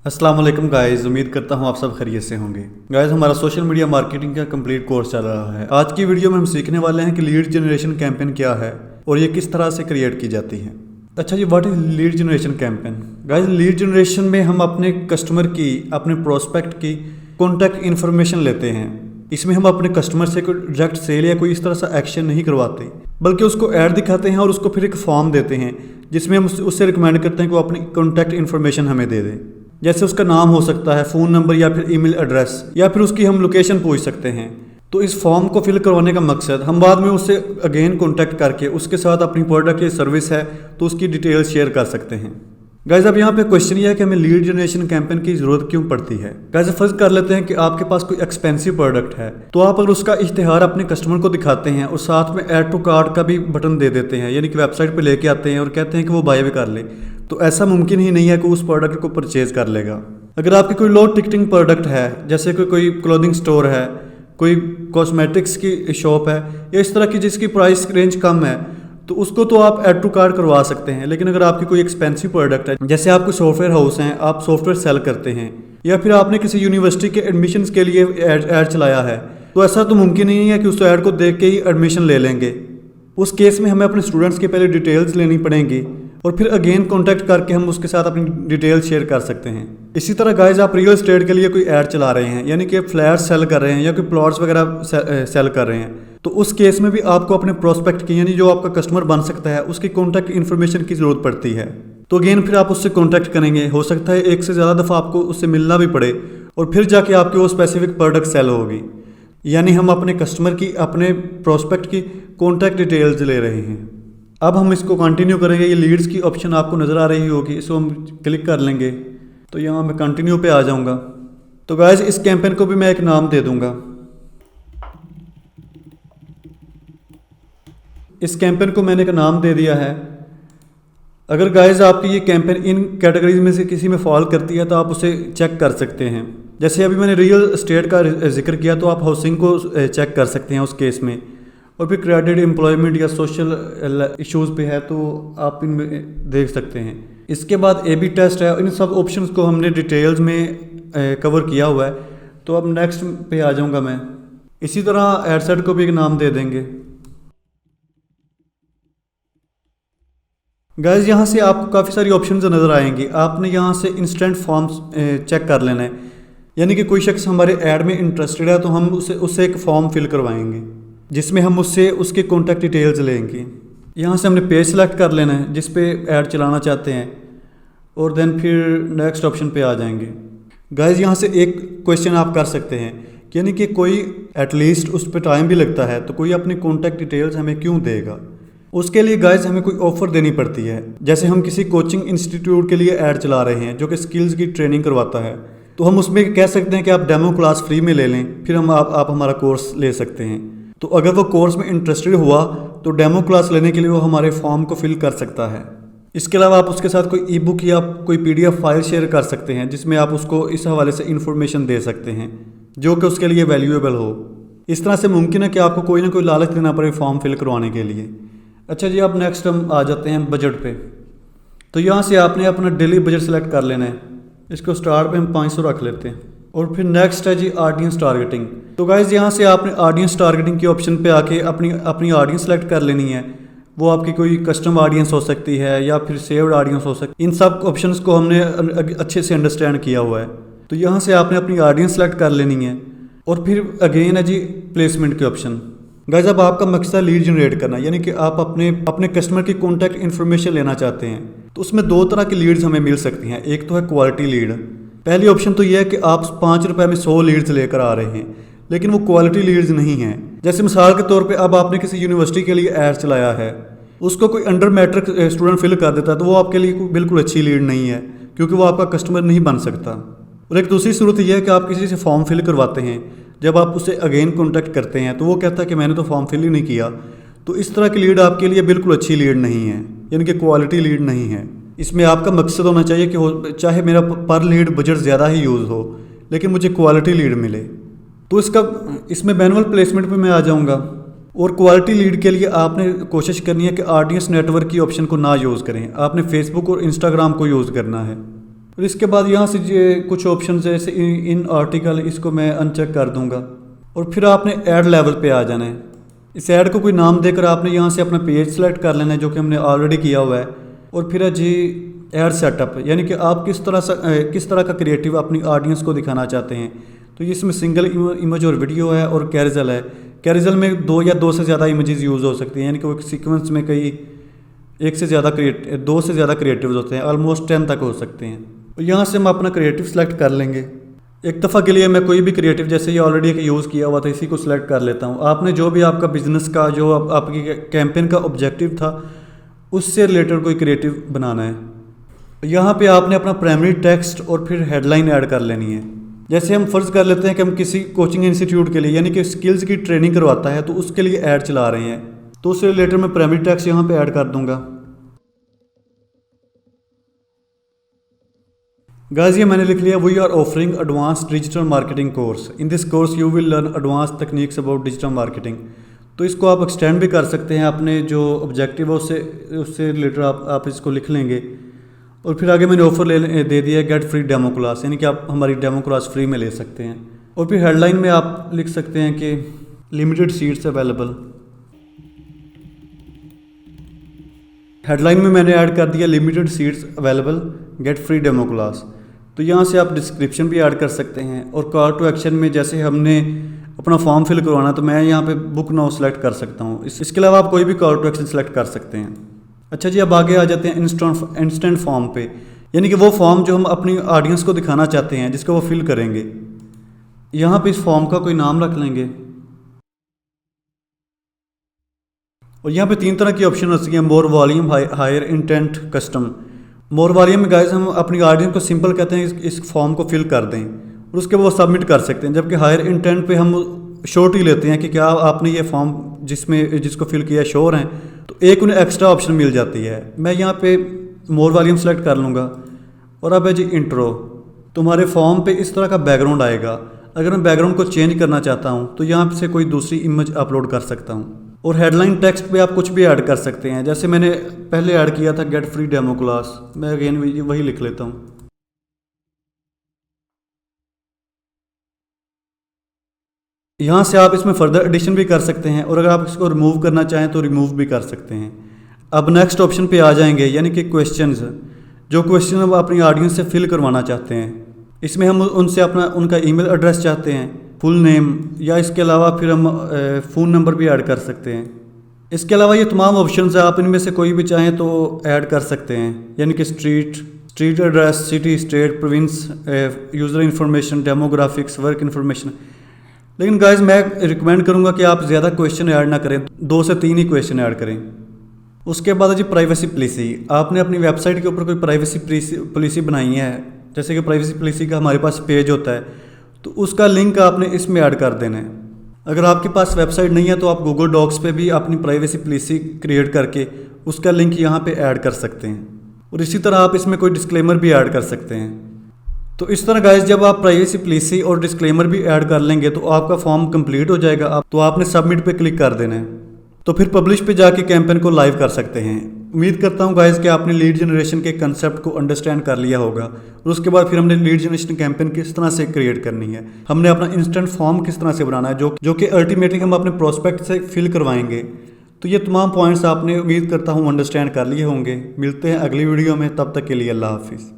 अस्सलाम वालेकुम गाइस, उम्मीद करता हूँ आप सब खैरियत से होंगे। गाइस, हमारा सोशल मीडिया मार्केटिंग का कंप्लीट कोर्स चल रहा है। आज की वीडियो में हम सीखने वाले हैं कि लीड जनरेशन कैंपेन क्या है और ये किस तरह से क्रिएट की जाती है। अच्छा जी, what is lead generation campaign? Guys, lead generation में हम अपने कस्टमर की, अपने प्रोस्पेक्ट की कॉन्टैक्ट इन्फॉर्मेशन लेते हैं। इसमें हम अपने कस्टमर से कोई डायरेक्ट सेल या कोई इस तरह सा एक्शन नहीं करवाते, बल्कि उसको ऐड दिखाते हैं और उसको फिर एक फॉर्म देते हैं जिसमें हम उससे रिकमेंड करते हैं कि वो अपनी कॉन्टैक्ट इन्फॉर्मेशन हमें दे दे। जैसे उसका नाम हो सकता है, फ़ोन नंबर या फिर ईमेल एड्रेस, या फिर उसकी हम लोकेशन पूछ सकते हैं। तो इस फॉर्म को फिल करवाने का मकसद, हम बाद में उससे अगेन कॉन्टैक्ट करके उसके साथ अपनी प्रोडक्ट या सर्विस है तो उसकी डिटेल्स शेयर कर सकते हैं। गाइस, अब यहाँ पे क्वेश्चन ये है कि हमें लीड जनरेशन कैंपेन की ज़रूरत क्यों पड़ती है। गाइस, फर्ज कर लेते हैं कि आपके पास कोई एक्सपेंसिव प्रोडक्ट है, तो आप अगर उसका इश्तिहार अपने कस्टमर को दिखाते हैं और साथ में ऐड टू कार्ट का भी बटन दे देते हैं, यानी कि वेबसाइट पे लेके आते हैं और कहते हैं कि वो बाय भी कर ले, तो ऐसा मुमकिन ही नहीं है कि उस प्रोडक्ट को परचेज कर लेगा। अगर आपकी कोई लो टिकटिंग प्रोडक्ट है, जैसे कोई क्लोथिंग स्टोर है, कोई कॉस्मेटिक्स की शॉप है, या इस तरह की जिसकी प्राइस रेंज कम है, तो उसको तो आप ऐड टू कार्ट करवा सकते हैं। लेकिन अगर आपकी कोई एक्सपेंसिव प्रोडक्ट है, जैसे आप कोई सॉफ्टवेयर हाउस हैं, आप सॉफ्टवेयर सेल करते हैं, या फिर आपने किसी यूनिवर्सिटी के एडमिशन्स के लिए ऐड चलाया है, तो ऐसा तो मुमकिन नहीं है कि उस ऐड को देख के ही एडमिशन ले लेंगे। उस केस में हमें अपने स्टूडेंट्स की पहले डिटेल्स लेनी पड़ेंगी और फिर अगेन कॉन्टैक्ट करके हम उसके साथ अपनी डिटेल्स शेयर कर सकते हैं। इसी तरह गाइस, आप रियल एस्टेट के लिए कोई ऐड चला रहे हैं, यानी कि फ्लैट सेल कर रहे हैं या कोई प्लॉट्स वगैरह सेल कर रहे हैं, तो उस केस में भी आपको अपने प्रोस्पेक्ट की, यानी जो आपका कस्टमर बन सकता है, उसकी कॉन्टैक्ट इन्फॉर्मेशन की ज़रूरत पड़ती है। तो अगेन फिर आप उससे कॉन्टैक्ट करेंगे, हो सकता है एक से ज़्यादा दफ़ा आपको उससे मिलना भी पड़े और फिर जाके आपकी वो स्पेसिफिक प्रोडक्ट सेल होगी। यानी हम अपने कस्टमर की, अपने प्रोस्पेक्ट की कॉन्टैक्ट डिटेल्स ले रहे हैं। अब हम इसको कंटिन्यू करेंगे। ये लीड्स की ऑप्शन आपको नज़र आ रही होगी, इसको हम क्लिक कर लेंगे तो यहाँ मैं कंटिन्यू पे आ जाऊँगा। तो गाइस, इस कैंपेन को भी मैं एक नाम दे दूँगा। इस कैंपेन को मैंने एक नाम दे दिया है। अगर गाइस आपकी ये कैंपेन इन कैटेगरीज में से किसी में फॉल करती है तो आप उसे चेक कर सकते हैं। जैसे अभी मैंने रियल एस्टेट का जिक्र किया, तो आप हाउसिंग को चेक कर सकते हैं उस केस में। और फिर क्रेडिट, एम्प्लॉयमेंट या सोशल इश्यूज़ पे है तो आप इनमें देख सकते हैं। इसके बाद A/B टेस्ट है। इन सब ऑप्शंस को हमने डिटेल्स में कवर किया हुआ है। तो अब नेक्स्ट पे आ जाऊँगा मैं। इसी तरह एडसेट को भी एक नाम दे देंगे। गाइस, यहाँ से आपको काफ़ी सारी ऑप्शंस नज़र आएंगी। आपने यहाँ से इंस्टेंट फॉर्म्स चेक कर लेना है, यानी कि कोई शख्स हमारे ऐड में इंटरेस्टेड है तो हम उससे एक फॉर्म फिल करवाएंगे जिसमें हम उससे उसके कॉन्टैक्ट डिटेल्स लेंगे। यहाँ से हमने पेज सेलेक्ट कर लेना है जिस पे ऐड चलाना चाहते हैं और देन फिर नेक्स्ट ऑप्शन पे आ जाएंगे। गाइस, यहाँ से एक क्वेश्चन आप कर सकते हैं, यानी कि कोई एटलीस्ट उस पर टाइम भी लगता है तो कोई अपनी कॉन्टैक्ट डिटेल्स हमें क्यों देगा। उसके लिए गाइस हमें कोई ऑफ़र देनी पड़ती है। जैसे हम किसी कोचिंग इंस्टीट्यूट के लिए ऐड चला रहे हैं जो कि स्किल्स की ट्रेनिंग करवाता है, तो हम उसमें कह सकते हैं कि आप डेमो क्लास फ्री में ले लें, फिर आप हमारा कोर्स ले सकते हैं। तो अगर वो कोर्स में इंटरेस्टेड हुआ तो डेमो क्लास लेने के लिए वो हमारे फॉर्म को फिल कर सकता है। इसके अलावा आप उसके साथ कोई ई-बुक या कोई PDF फाइल शेयर कर सकते हैं जिसमें आप उसको इस हवाले से इन्फॉर्मेशन दे सकते हैं जो कि उसके लिए वैल्यूएबल हो। इस तरह से मुमकिन है कि आपको कोई ना कोई लालच देना पड़े फॉर्म फिल करवाने के लिए। अच्छा जी, अब नेक्स्ट हम आ जाते हैं बजट पे। तो यहाँ से आपने अपना डेली बजट सेलेक्ट कर लेना है। इसको स्टार्ट पे हम 500 रख लेते हैं। और फिर नेक्स्ट है जी ऑडियंस टारगेटिंग। तो गाइज, यहाँ से आपने ऑडियंस टारगेटिंग के ऑप्शन पे आके अपनी ऑडियंस सेलेक्ट कर लेनी है। वो आपकी कोई कस्टम ऑडियंस हो सकती है या फिर सेव्ड ऑडियंस हो सकती है। इन सब ऑप्शंस को हमने अच्छे से अंडरस्टैंड किया हुआ है। तो यहाँ से आपने अपनी ऑडियंस सेलेक्ट कर लेनी है। और फिर अगेन है जी प्लेसमेंट के ऑप्शन। गाइस, अब आपका मकसद लीड जनरेट करना, यानी कि आप अपने कस्टमर की कॉन्टैक्ट इन्फॉर्मेशन लेना चाहते हैं। तो उसमें दो तरह की लीड्स हमें मिल सकती हैं। एक तो है क्वालिटी लीड। पहली ऑप्शन तो यह है कि आप 5 रुपए में 100 लीड्स लेकर आ रहे हैं, लेकिन वो क्वालिटी लीड्स नहीं हैं। जैसे मिसाल के तौर पे अब आपने किसी यूनिवर्सिटी के लिए ऐड चलाया है, उसको कोई अंडर मैट्रिक स्टूडेंट फिल कर देता है तो वो आपके लिए बिल्कुल अच्छी लीड नहीं है, क्योंकि वो आपका कस्टमर नहीं बन सकता। और एक दूसरी सूरत यह है कि आप किसी से फॉर्म फिल करवाते हैं, जब आप उससे अगेन कॉन्टैक्ट करते हैं तो वो कहता है कि मैंने तो फॉर्म फिल ही नहीं किया। तो इस तरह की लीड आपके लिए बिल्कुल अच्छी लीड नहीं है, यानी कि क्वालिटी लीड नहीं है। इसमें आपका मकसद होना चाहिए कि चाहे मेरा पर लीड बजट ज़्यादा ही यूज़ हो, लेकिन मुझे क्वालिटी लीड मिले। तो इसमें मैनुअल प्लेसमेंट पे मैं आ जाऊँगा। और क्वालिटी लीड के लिए आपने कोशिश करनी है कि ऑडियंस नेटवर्क की ऑप्शन को ना यूज़ करें, आपने फेसबुक और इंस्टाग्राम को यूज़ करना है। और इसके बाद यहाँ से ये कुछ ऑप्शन जैसे इन आर्टिकल, इसको मैं अनचेक कर दूंगा। और फिर आपने ऐड लेवल पे आ जाना है। इस ऐड को कोई नाम देकर आपने यहाँ से अपना पेज सेलेक्ट कर लेना है, जो कि हमने ऑलरेडी किया हुआ है। और फिर है जी ऐड सेटअप, यानी कि आप किस तरह का क्रिएटिव अपनी ऑडियंस को दिखाना चाहते हैं। तो इसमें सिंगल इमेज और वीडियो है और कैरोसेल है। कैरोसेल में 2 या 2 से ज़्यादा इमेजेस यूज़ हो सकती हैं, यानी कि वो सीक्वेंस में कई 2 से ज़्यादा क्रिएटिव्स होते हैं, ऑलमोस्ट 10 तक हो सकते हैं। तो यहाँ से हम अपना क्रिएटिव सेलेक्ट कर लेंगे। एक दफ़ा के लिए मैं कोई भी क्रिएटिव, जैसे ये ऑलरेडी एक यूज़ किया हुआ था, इसी को सिलेक्ट कर लेता हूँ। आपने जो भी आपका बिजनेस का, जो आपकी कैंपेन का ऑब्जेक्टिव था, उससे रिलेटेड कोई क्रिएटिव बनाना है। यहाँ पे आपने अपना प्राइमरी टेक्स्ट और फिर हेडलाइन ऐड कर लेनी है। जैसे हम फ़र्ज़ कर लेते हैं कि हम किसी कोचिंग इंस्टीट्यूट के लिए, यानी कि स्किल्स की ट्रेनिंग करवाता है, तो उसके लिए ऐड चला रहे हैं, तो उससे रिलेटेड मैं प्राइमरी टेक्स्ट यहाँ पे ऐड कर दूंगा। गाइस ये मैंने लिख लिया, we are offering advance digital marketing course. In this course you will learn advance techniques about digital marketing. तो इसको आप एक्सटेंड भी कर सकते हैं, अपने जो ऑब्जेक्टिव है उससे रिलेटेड आप इसको लिख लेंगे। और फिर आगे मैंने ऑफर दे दिया है गेट फ्री डेमो क्लास, यानी कि आप हमारी डेमो क्लास फ्री में ले सकते हैं। और फिर हेडलाइन में आप लिख सकते हैं कि लिमिटेड सीट्स अवेलेबल। हेडलाइन में मैंने ऐड कर दिया limited seats available get free demo class. तो यहाँ से आप डिस्क्रिप्शन भी ऐड कर सकते हैं। और कॉल टू एक्शन में जैसे हमने अपना फॉर्म फिल करवाना, तो मैं यहाँ पे बुक नाउ सेलेक्ट कर सकता हूँ। इसके अलावा आप कोई भी कॉल टू एक्शन सेलेक्ट कर सकते हैं। अच्छा जी, अब आगे आ जाते हैं इंस्टेंट फॉर्म पे, यानी कि वो फॉर्म जो हम अपनी ऑडियंस को दिखाना चाहते हैं, जिसको वो फिल करेंगे। यहाँ पे इस फॉर्म का कोई नाम रख लेंगे। और यहाँ पे 3 तरह की ऑप्शन हो सकती है, more volume, higher intent, custom. More volume में गाइस हम अपनी ऑडियंस को सिंपल कहते हैं इस फॉर्म को फिल कर दें, और उसके बाद वो सबमिट कर सकते हैं। जबकि हायर इंटेंट पे हम श्योरिटी लेते हैं कि क्या आपने ये फॉर्म जिसको फिल किया श्योर हैं, तो एक उन्हें एक्स्ट्रा ऑप्शन मिल जाती है। मैं यहाँ पे मोर वॉल्यूम सेलेक्ट कर लूँगा। और अब है जी इंट्रो। तुम्हारे फॉर्म पे इस तरह का बैकग्राउंड आएगा। अगर मैं बैकग्राउंड को चेंज करना चाहता हूँ तो यहाँ से कोई दूसरी इमेज अपलोड कर सकता हूँ। और हेडलाइन टेक्स्ट पे आप कुछ भी ऐड कर सकते हैं, जैसे मैंने पहले ऐड किया था गेट फ्री डेमो क्लास, मैं अगेन वही लिख लेता हूँ। यहाँ से आप इसमें फर्दर एडिशन भी कर सकते हैं, और अगर आप इसको रिमूव करना चाहें तो रिमूव भी कर सकते हैं। अब नेक्स्ट ऑप्शन पे आ जाएंगे, यानी कि क्वेश्चंस। जो क्वेश्चन हम अपनी ऑडियंस से फिल करवाना चाहते हैं, इसमें हम उनसे उनका ईमेल एड्रेस चाहते हैं, फुल नेम, या इसके अलावा फिर हम फ़ोन नंबर भी ऐड कर सकते हैं। इसके अलावा ये तमाम ऑप्शन है, आप इनमें से कोई भी चाहें तो ऐड कर सकते हैं, यानी कि street address, city, state, province, user information, demographics, work information. लेकिन गाइस मैं रिकमेंड करूंगा कि आप ज़्यादा क्वेश्चन ऐड ना करें, 2 से 3 ही क्वेश्चन ऐड करें। उसके बाद है जी प्राइवेसी पॉलिसी। आपने अपनी वेबसाइट के ऊपर कोई प्राइवेसी पॉलिसी बनाई है, जैसे कि प्राइवेसी पॉलिसी का हमारे पास पेज होता है, तो उसका लिंक आपने इसमें ऐड कर देना है। अगर आपके पास वेबसाइट नहीं है तो आप गूगल डॉक्स पे भी अपनी प्राइवेसी पॉलिसी क्रिएट करके उसका लिंक यहाँ पे ऐड कर सकते हैं। और इसी तरह आप इसमें कोई डिस्क्लेमर भी ऐड कर सकते हैं। तो इस तरह गाइस जब आप प्राइवेसी पॉलिसी और डिस्क्लेमर भी ऐड कर लेंगे तो आपका फॉर्म कंप्लीट हो जाएगा। तो आपने सबमिट पे क्लिक कर देना है, तो फिर पब्लिश पे जाके कैंपेन को लाइव कर सकते हैं। उम्मीद करता हूँ गाइस कि आपने लीड जनरेशन के कंसेप्ट को अंडरस्टैंड कर लिया होगा। और उसके बाद फिर हमने लीड जनरेशन कैंपेन किस तरह से क्रिएट करनी है, हमने अपना इंस्टेंट फॉर्म किस तरह से बनाना है, जो कि अल्टीमेटली हम अपने प्रोस्पेक्ट से फिल करवाएंगे। तो ये तमाम पॉइंट्स आपने उम्मीद करता हूँ अंडरस्टैंड कर लिए होंगे। मिलते हैं अगली वीडियो में, तब तक के लिए अल्लाह हाफिज़।